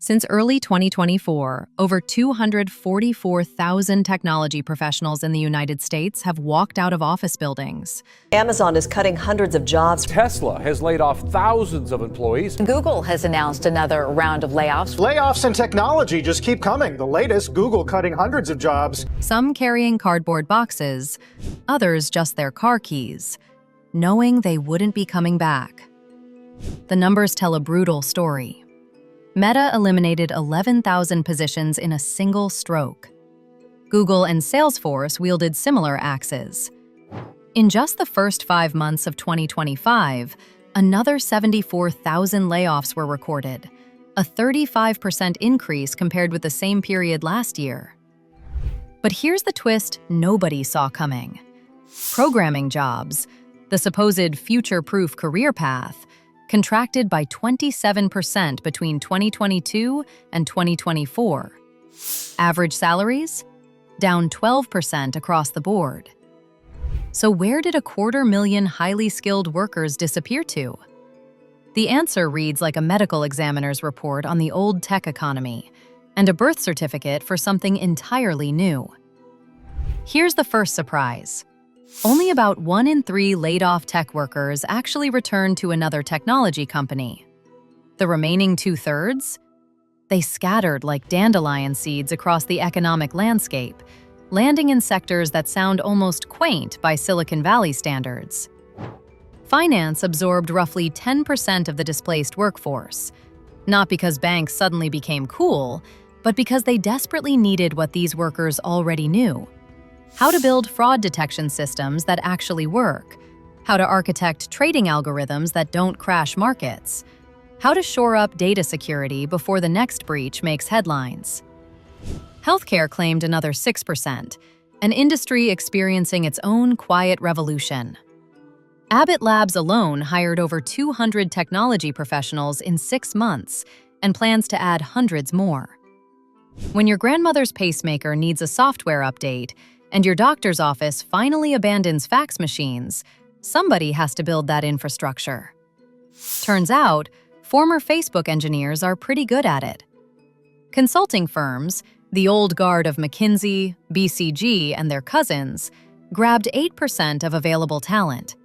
Since early 2024, over 244,000 technology professionals in the United States have walked out of office buildings. Amazon is cutting hundreds of jobs. Tesla has laid off thousands of employees. Google has announced another round of layoffs. Layoffs in technology just keep coming. The latest, Google cutting hundreds of jobs. Some carrying cardboard boxes, others just their car keys, knowing they wouldn't be coming back. The numbers tell a brutal story. Meta eliminated 11,000 positions in a single stroke. Google and Salesforce wielded similar axes. In just the first 5 months of 2025, another 74,000 layoffs were recorded, a 35% increase compared with the same period last year. But here's the twist nobody saw coming. Programming jobs, the supposed future-proof career path, contracted by 27% between 2022 and 2024. Average salaries? Down 12% across the board. So where did 250,000 highly skilled workers disappear to? The answer reads like a medical examiner's report on the old tech economy and a birth certificate for something entirely new. Here's the first surprise. Only about 1 in 3 laid-off tech workers actually returned to another technology company. The remaining 2/3? They scattered like dandelion seeds across the economic landscape, landing in sectors that sound almost quaint by Silicon Valley standards. Finance absorbed roughly 10% of the displaced workforce, not because banks suddenly became cool, but because they desperately needed what these workers already knew: how to build fraud detection systems that actually work, how to architect trading algorithms that don't crash markets, how to shore up data security before the next breach makes headlines. Healthcare claimed another 6%, an industry experiencing its own quiet revolution. Abbott Labs alone hired over 200 technology professionals in 6 months and plans to add hundreds more. When your grandmother's pacemaker needs a software update, and your doctor's office finally abandons fax machines, somebody has to build that infrastructure. Turns out, former Facebook engineers are pretty good at it. Consulting firms, the old guard of McKinsey, BCG, and their cousins, grabbed 8% of available talent.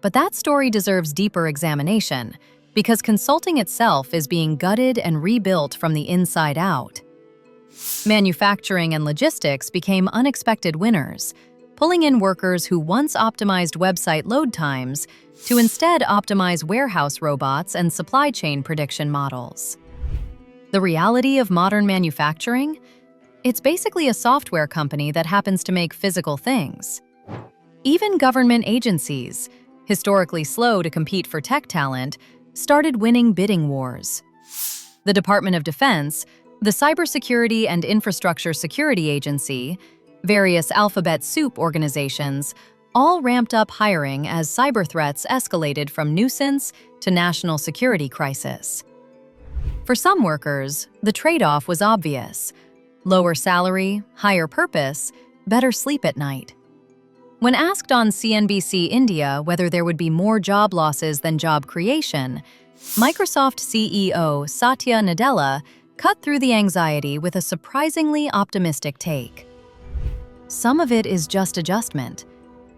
But that story deserves deeper examination, because consulting itself is being gutted and rebuilt from the inside out. Manufacturing and logistics became unexpected winners, pulling in workers who once optimized website load times to instead optimize warehouse robots and supply chain prediction models. The reality of modern manufacturing? It's basically a software company that happens to make physical things. Even government agencies, historically slow to compete for tech talent, started winning bidding wars. The Department of Defense, the Cybersecurity and Infrastructure Security Agency, various alphabet soup organizations, all ramped up hiring as cyber threats escalated from nuisance to national security crisis. For some workers, the trade-off was obvious: lower salary, higher purpose, better sleep at night. When asked on CNBC India whether there would be more job losses than job creation, Microsoft CEO Satya Nadella cut through the anxiety with a surprisingly optimistic take. Some of it is just adjustment.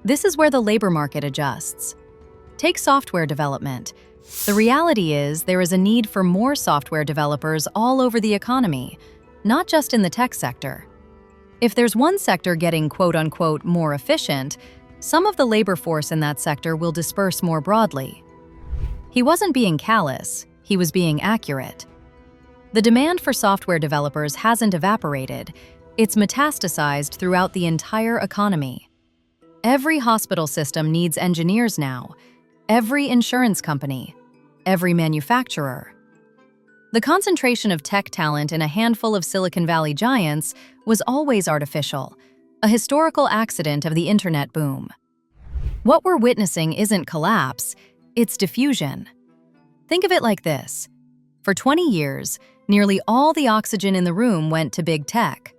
This is where the labor market adjusts. Take software development. The reality is there is a need for more software developers all over the economy, not just in the tech sector. If there's one sector getting quote-unquote more efficient, some of the labor force in that sector will disperse more broadly. He wasn't being callous, he was being accurate. The demand for software developers hasn't evaporated, it's metastasized throughout the entire economy. Every hospital system needs engineers now, every insurance company, every manufacturer. The concentration of tech talent in a handful of Silicon Valley giants was always artificial, a historical accident of the internet boom. What we're witnessing isn't collapse, it's diffusion. Think of it like this. For 20 years, nearly all the oxygen in the room went to big tech.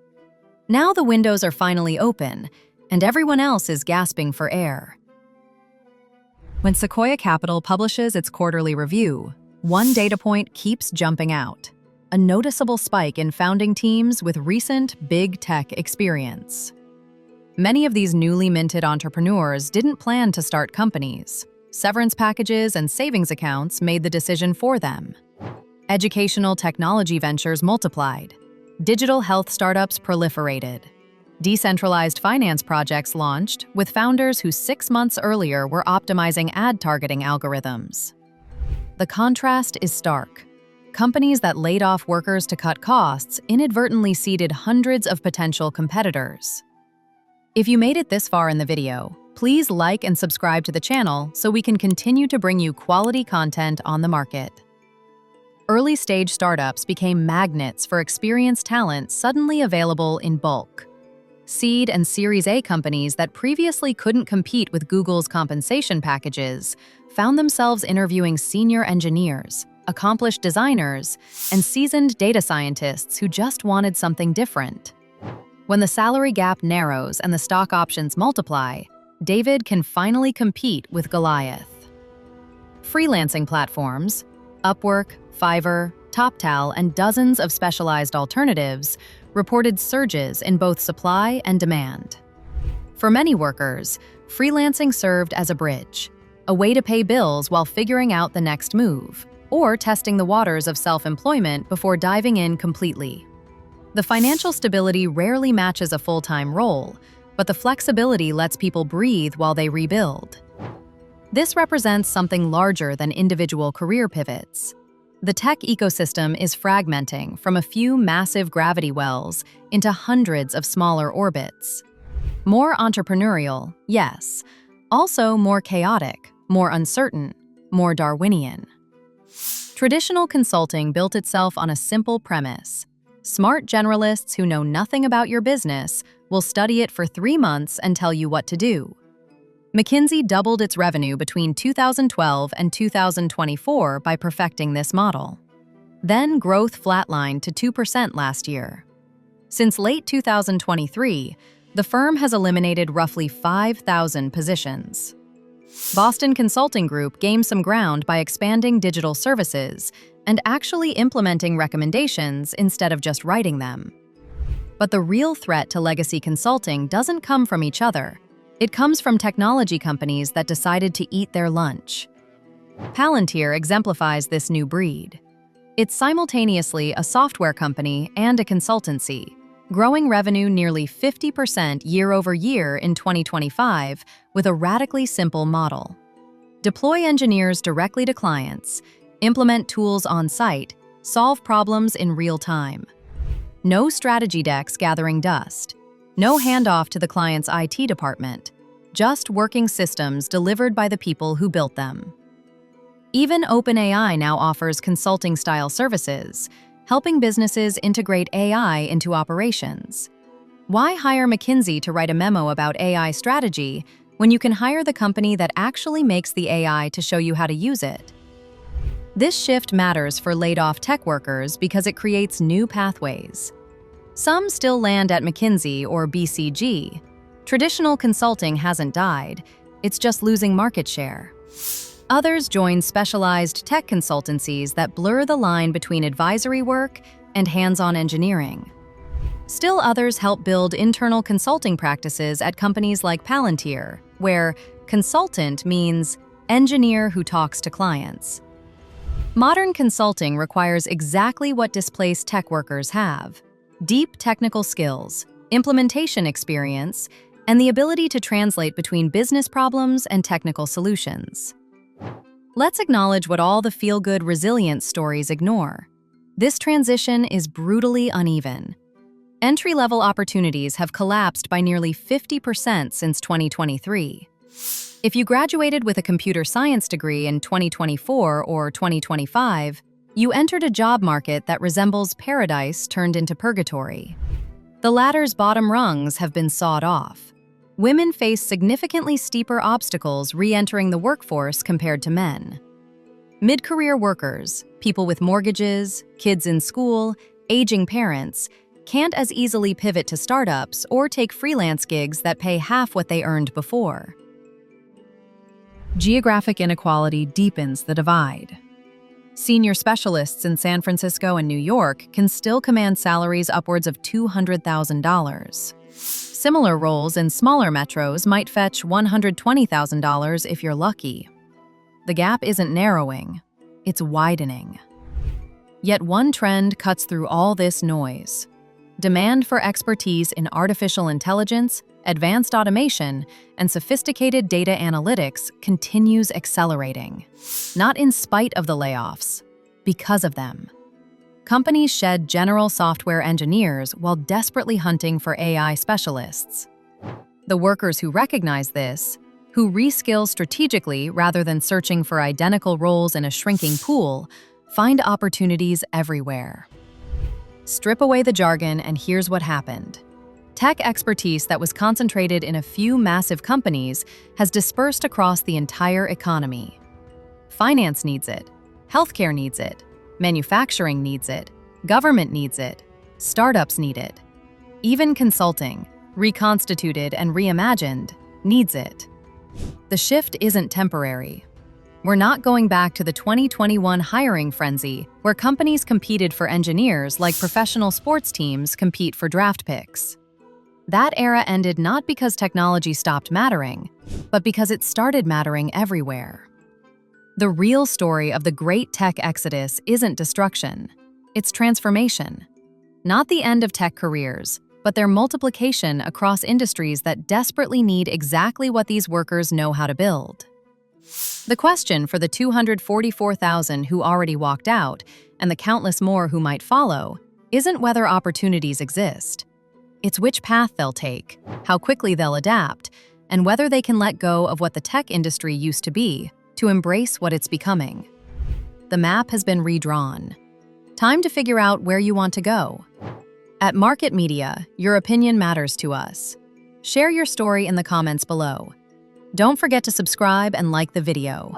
Now the windows are finally open, and everyone else is gasping for air. When Sequoia Capital publishes its quarterly review, one data point keeps jumping out: a noticeable spike in founding teams with recent big tech experience. Many of these newly minted entrepreneurs didn't plan to start companies. Severance packages and savings accounts made the decision for them. Educational technology ventures multiplied. Digital health startups proliferated. Decentralized finance projects launched with founders who 6 months earlier were optimizing ad targeting algorithms. The contrast is stark. Companies that laid off workers to cut costs inadvertently seeded hundreds of potential competitors. If you made it this far in the video, please like and subscribe to the channel so we can continue to bring you quality content on the market. Early-stage startups became magnets for experienced talent suddenly available in bulk. Seed and Series A companies that previously couldn't compete with Google's compensation packages found themselves interviewing senior engineers, accomplished designers, and seasoned data scientists who just wanted something different. When the salary gap narrows and the stock options multiply, David can finally compete with Goliath. Freelancing platforms, Upwork, Fiverr, TopTal, and dozens of specialized alternatives reported surges in both supply and demand. For many workers, freelancing served as a bridge, a way to pay bills while figuring out the next move, or testing the waters of self-employment before diving in completely. The financial stability rarely matches a full-time role, but the flexibility lets people breathe while they rebuild. This represents something larger than individual career pivots. The tech ecosystem is fragmenting from a few massive gravity wells into hundreds of smaller orbits. More entrepreneurial, yes. Also more chaotic, more uncertain, more Darwinian. Traditional consulting built itself on a simple premise. Smart generalists who know nothing about your business will study it for 3 months and tell you what to do. McKinsey doubled its revenue between 2012 and 2024 by perfecting this model. Then growth flatlined to 2% last year. Since late 2023, the firm has eliminated roughly 5,000 positions. Boston Consulting Group gained some ground by expanding digital services and actually implementing recommendations instead of just writing them. But the real threat to legacy consulting doesn't come from each other. It comes from technology companies that decided to eat their lunch. Palantir exemplifies this new breed. It's simultaneously a software company and a consultancy, growing revenue nearly 50% year-over-year in 2025 with a radically simple model. Deploy engineers directly to clients, implement tools on-site, solve problems in real time. No strategy decks gathering dust. No handoff to the client's IT department. Just working systems delivered by the people who built them. Even OpenAI now offers consulting-style services, helping businesses integrate AI into operations. Why hire McKinsey to write a memo about AI strategy when you can hire the company that actually makes the AI to show you how to use it? This shift matters for laid-off tech workers because it creates new pathways. Some still land at McKinsey or BCG. Traditional consulting hasn't died, it's just losing market share. Others join specialized tech consultancies that blur the line between advisory work and hands-on engineering. Still others help build internal consulting practices at companies like Palantir, where consultant means engineer who talks to clients. Modern consulting requires exactly what displaced tech workers have: deep technical skills, implementation experience, and the ability to translate between business problems and technical solutions. Let's acknowledge what all the feel-good resilience stories ignore. This transition is brutally uneven. Entry-level opportunities have collapsed by nearly 50% since 2023. If you graduated with a computer science degree in 2024 or 2025, you entered a job market that resembles paradise turned into purgatory. The ladder's bottom rungs have been sawed off. Women face significantly steeper obstacles re-entering the workforce compared to men. Mid-career workers, people with mortgages, kids in school, aging parents, can't as easily pivot to startups or take freelance gigs that pay half what they earned before. Geographic inequality deepens the divide. Senior specialists in San Francisco and New York can still command salaries upwards of $200,000. Similar roles in smaller metros might fetch $120,000 if you're lucky. The gap isn't narrowing, it's widening. Yet one trend cuts through all this noise. Demand for expertise in artificial intelligence, advanced automation, and sophisticated data analytics continues accelerating. Not in spite of the layoffs, because of them. Companies shed general software engineers while desperately hunting for AI specialists. The workers who recognize this, who reskill strategically rather than searching for identical roles in a shrinking pool, find opportunities everywhere. Strip away the jargon and here's what happened. Tech expertise that was concentrated in a few massive companies has dispersed across the entire economy. Finance needs it, healthcare needs it, manufacturing needs it, government needs it, startups need it. Even consulting, reconstituted and reimagined, needs it. The shift isn't temporary. We're not going back to the 2021 hiring frenzy where companies competed for engineers like professional sports teams compete for draft picks. That era ended not because technology stopped mattering, but because it started mattering everywhere. The real story of the great tech exodus isn't destruction, it's transformation. Not the end of tech careers, but their multiplication across industries that desperately need exactly what these workers know how to build. The question for the 244,000 who already walked out, and the countless more who might follow, isn't whether opportunities exist. It's which path they'll take, how quickly they'll adapt, and whether they can let go of what the tech industry used to be to embrace what it's becoming. The map has been redrawn. Time to figure out where you want to go. At Market Media, your opinion matters to us. Share your story in the comments below. Don't forget to subscribe and like the video.